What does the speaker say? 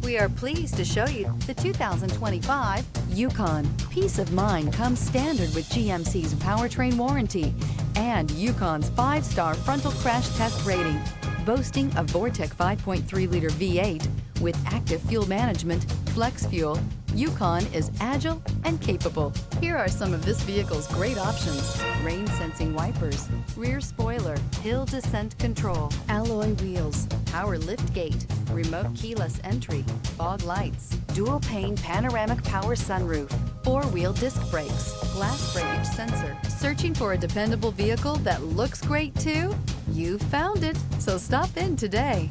We are pleased to show you the 2025 Yukon. Peace of mind comes standard with GMC's powertrain warranty and Yukon's 5-star frontal crash test rating. Boasting a Vortec 5.3-liter V8 with active fuel management, flex fuel, Yukon is agile and capable. Here are some of this vehicle's great options: rain sensing wipers, rear spoiler, hill descent control, alloy wheels, power lift gate, remote keyless entry, fog lights, dual pane panoramic power sunroof, 4-wheel disc brakes, glass breakage sensor. Searching for a dependable vehicle that looks great too? You found it, so stop in today.